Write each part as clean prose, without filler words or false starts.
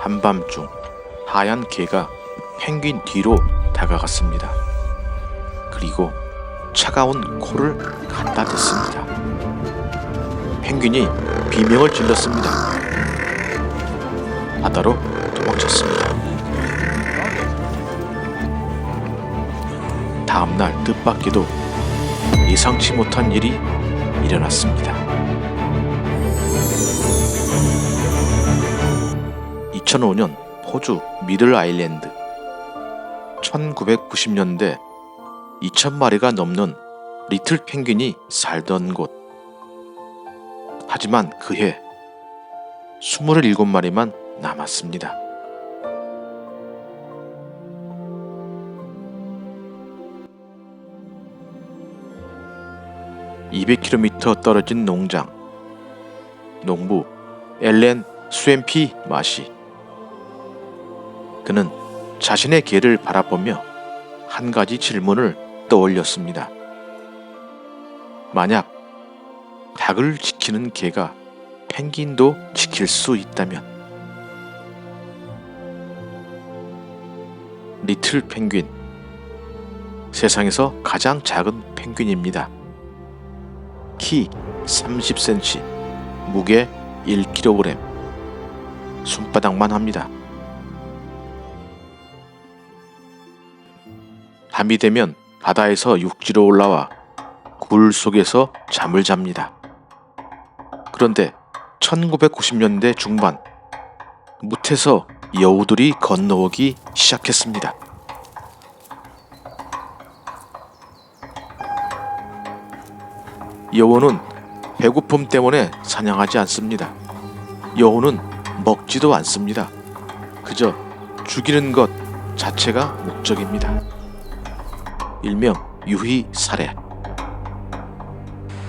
한밤중 하얀 개가 펭귄 뒤로 다가갔습니다. 그리고 차가운 코를 갖다 댔습니다. 펭귄이 비명을 질렀습니다. 바다로 도망쳤습니다. 다음날 뜻밖에도 예상치 못한 일이 일어났습니다. 2005년 호주 미들 아일랜드. 1990년대 2,000마리가 넘는 리틀 펭귄이 살던 곳. 하지만 그해 27마리만 남았습니다. (200km) 떨어진 농장. 농부 엘렌 스웸피 마시. 그는 자신의 개를 바라보며 한 가지 질문을 떠올렸습니다. 만약 닭을 지키는 개가 펭귄도 지킬 수 있다면. 리틀 펭귄, 세상에서 가장 작은 펭귄입니다. 키 30cm, 무게 1kg, 손바닥만 합니다. 밤이 되면 바다에서 육지로 올라와 굴 속에서 잠을 잡니다. 그런데 1990년대 중반, 무태서 여우들이 건너오기 시작했습니다. 여우는 배고픔 때문에 사냥하지 않습니다. 여우는 먹지도 않습니다. 그저 죽이는 것 자체가 목적입니다. 일명 유희살해.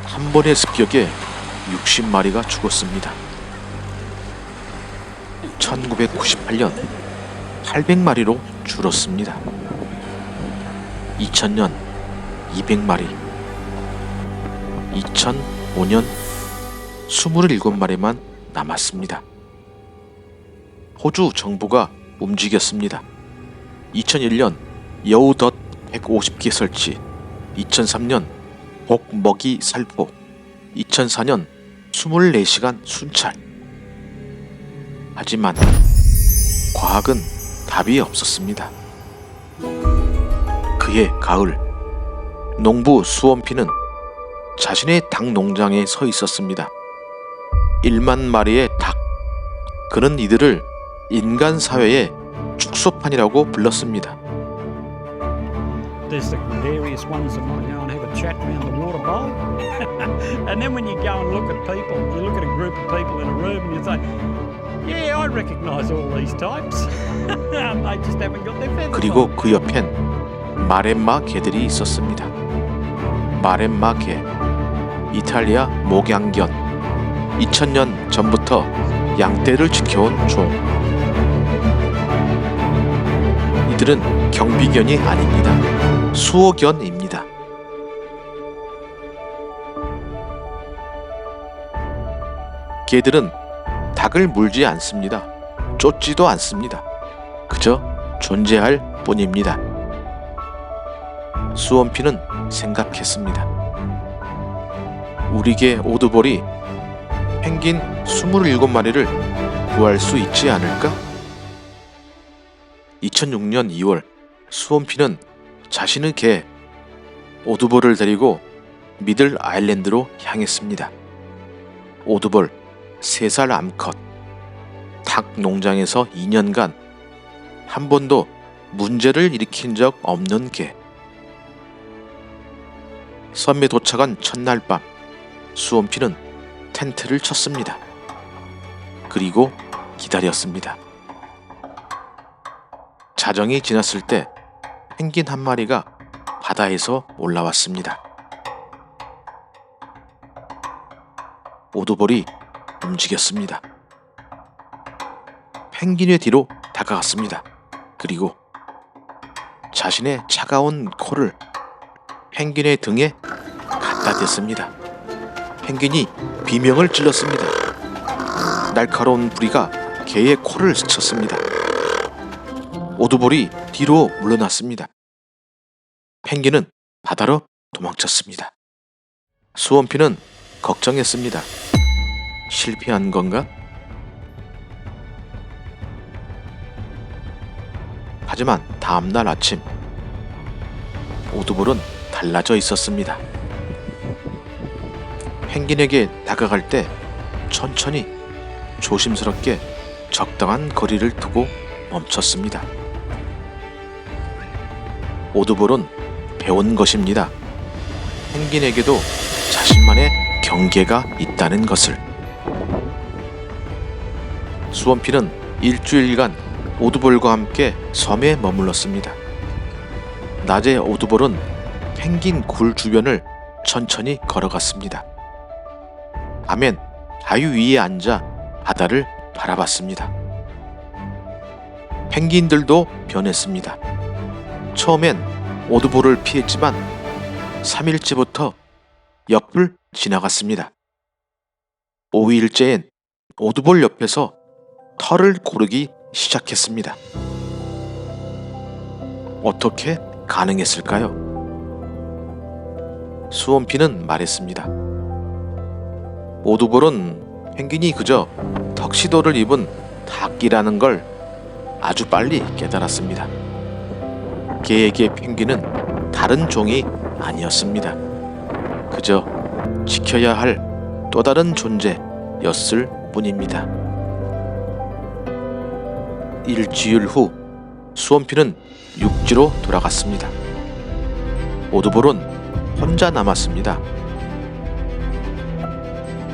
한 번의 습격에 60마리가 죽었습니다. 1998년 800마리로 줄었습니다. 2000년 200마리, 2005년 27마리만 남았습니다. 호주 정부가 움직였습니다. 2001년 여우덫 150개 설치, 2003년 복 먹이 살포, 2004년 24시간 순찰. 하지만 과학은 답이 없었습니다. 그해 가을, 농부 수원피는 자신의 닭 농장에 서 있었습니다. 1만 마리의 닭. 그는 이들을 인간 사회의 축소판이라고 불렀습니다. There's the various ones that might go and have a chat around the water bowl. And then when you go and look at people, you look at a group of people in a room and you say, yeah, I recognise all these types. They just haven't got their feathers 그리고 on. 그 옆엔 마렘마 개들이 있었습니다. 마렘마 개, 이탈리아 목양견. 2000년 전부터 양떼를 지켜온 종. 이들은 경비견이 아닙니다. 수호견입니다. 개들은 닭을 물지 않습니다. 쫓지도 않습니다. 그저 존재할 뿐입니다. 수원피는 생각했습니다. 우리 개 오드볼이 펭귄 27마리를 구할 수 있지 않을까? 2006년 2월 수원피는 자신의 개 오드볼을 데리고 미들 아일랜드로 향했습니다. 오드볼 3살 암컷. 닭 농장에서 2년간 한 번도 문제를 일으킨 적 없는 개. 섬에 도착한 첫날 밤, 수원피는 텐트를 쳤습니다. 그리고 기다렸습니다. 자정이 지났을 때 펭귄 한 마리가 바다에서 올라왔습니다. 오드볼이 움직였습니다. 펭귄의 뒤로 다가갔습니다. 그리고 자신의 차가운 코를 펭귄의 등에 갖다 댔습니다. 펭귄이 비명을 질렀습니다. 날카로운 부리가 개의 코를 스쳤습니다. 오두볼이 뒤로 물러났습니다. 펭귄은 바다로 도망쳤습니다. 수원피는 걱정했습니다. 실패한 건가? 하지만 다음날 아침 오두볼은 달라져 있었습니다. 펭귄에게 다가갈 때 천천히 조심스럽게 적당한 거리를 두고 멈췄습니다. 오두볼은 배운 것입니다. 펭귄에게도 자신만의 경계가 있다는 것을. 수원피는 일주일간 오두볼과 함께 섬에 머물렀습니다. 낮에 오두볼은 펭귄 굴 주변을 천천히 걸어갔습니다. 밤엔 바위 위에 앉아 바다를 바라봤습니다. 펭귄들도 변했습니다. 처음엔 오두볼을 피했지만 3일째부터 옆을 지나갔습니다. 5일째엔 오두볼 옆에서 털을 고르기 시작했습니다. 어떻게 가능했을까요? 수원피는 말했습니다. 오두볼은 펭귄이 그저 턱시도를 입은 닭이라는 걸 아주 빨리 깨달았습니다. 개에게 펭귄은 다른 종이 아니었습니다. 그저 지켜야 할 또 다른 존재였을 뿐입니다. 일주일 후 수원피는 육지로 돌아갔습니다. 오두볼은 혼자 남았습니다.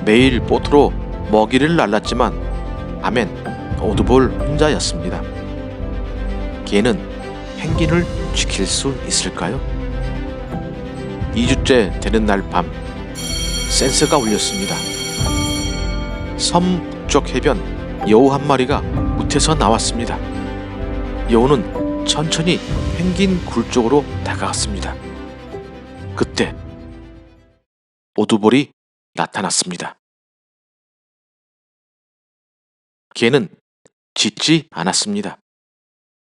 매일 보트로 먹이를 날랐지만 밤엔 오두볼 혼자였습니다. 개는 펭귄을 지킬 수 있을까요? 2주째 되는 날 밤 센스가 울렸습니다. 섬 북쪽 해변 여우 한 마리가 우태서 나왔습니다. 여우는 천천히 펭귄 굴 쪽으로 다가갔습니다. 그때 오두볼이 나타났습니다. 개는 짖지 않았습니다.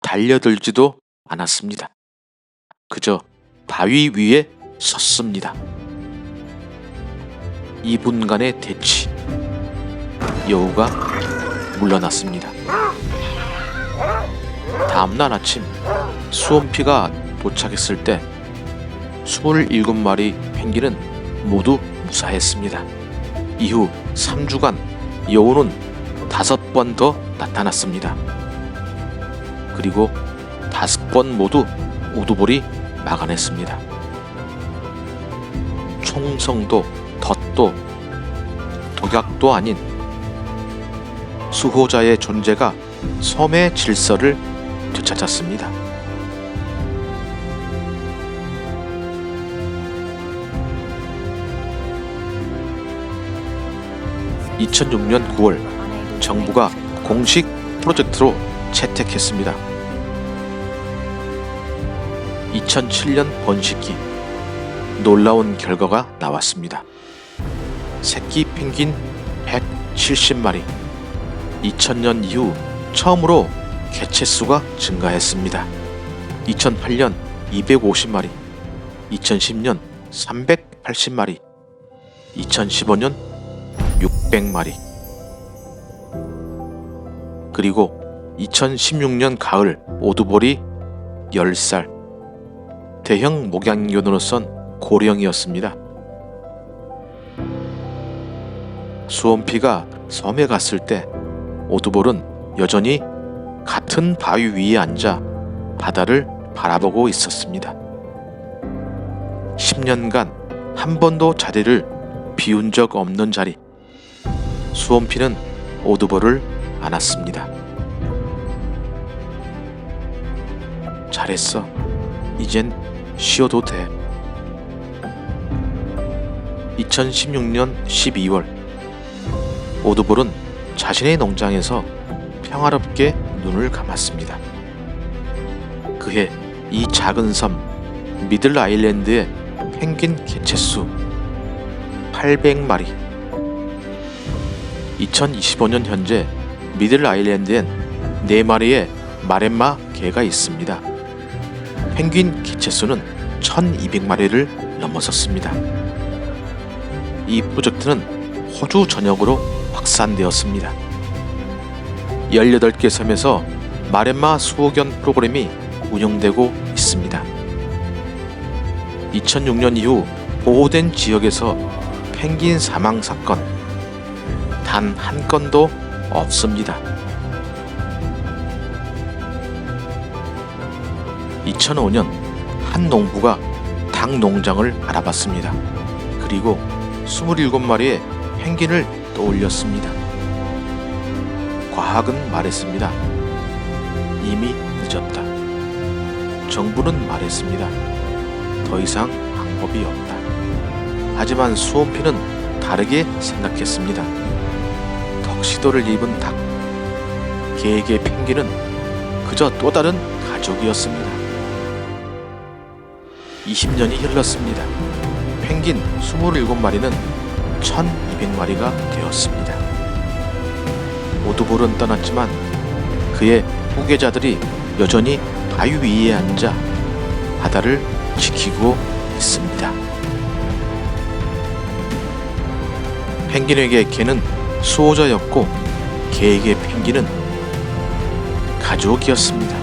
달려들지도 않았습니다. 그저 바위 위에 섰습니다. 2분간의 대치. 여우가 물러났습니다. 다음날 아침 수원피가 도착했을 때 27마리 펭귄은 모두 무사했습니다. 이후 3주간 여우는 5번 더 나타났습니다. 그리고 5번 모두 오두볼이 막아냈습니다. 총성도 덫도 독약도 아닌 수호자의 존재가 섬의 질서를 되찾았습니다. (2006년 9월) 정부가 공식 프로젝트로 채택했습니다. 2007년 번식기 놀라운 결과가 나왔습니다. 새끼 펭귄 170마리. 2000년 이후 처음으로 개체수가 증가했습니다. 2008년 250마리, 2010년 380마리, 2015년 600마리. 그리고 2016년 가을 오두볼이 10살. 대형 목양견으로선 고령이었습니다. 수원피가 섬에 갔을 때 오두볼은 여전히 같은 바위 위에 앉아 바다를 바라보고 있었습니다. 10년간 한 번도 자리를 비운 적 없는 자리. 수원피는 오두볼을 안았습니다. 잘했어. 이젠 쉬어도 돼. 2016년 12월 오두볼은 자신의 농장에서 평화롭게 눈을 감았습니다. 그해 이 작은 섬 미들 아일랜드의 펭귄 개체수 800마리. 2025년 현재 미들 아일랜드엔 4마리의 마렘마 개가 있습니다. 펭귄 개체수는 1200마리를 넘어섰습니다. 이 프로젝트는 호주 전역으로 확산되었습니다. 18개 섬에서 마렘마 수호견 프로그램이 운영되고 있습니다. 2006년 이후 보호된 지역에서 펭귄 사망 사건 단 한 건도 없습니다. 2005년 한 농부가 닭 농장을 알아봤습니다. 그리고 27마리의 펭귄을 떠올렸습니다. 과학은 말했습니다. 이미 늦었다. 정부는 말했습니다. 더 이상 방법이 없다. 하지만 수온피는 다르게 생각했습니다. 턱시도를 입은 닭, 개에게 펭귄은 그저 또 다른 가족이었습니다. 20년이 흘렀습니다. 펭귄 27마리는 1200마리가 되었습니다. 오두볼은 떠났지만 그의 후계자들이 여전히 바위 위에 앉아 바다를 지키고 있습니다. 펭귄에게 개는 수호자였고 개에게 펭귄은 가족이었습니다.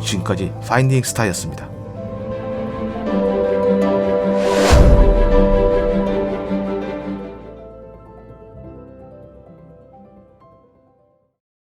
지금까지 파인딩 스타였습니다.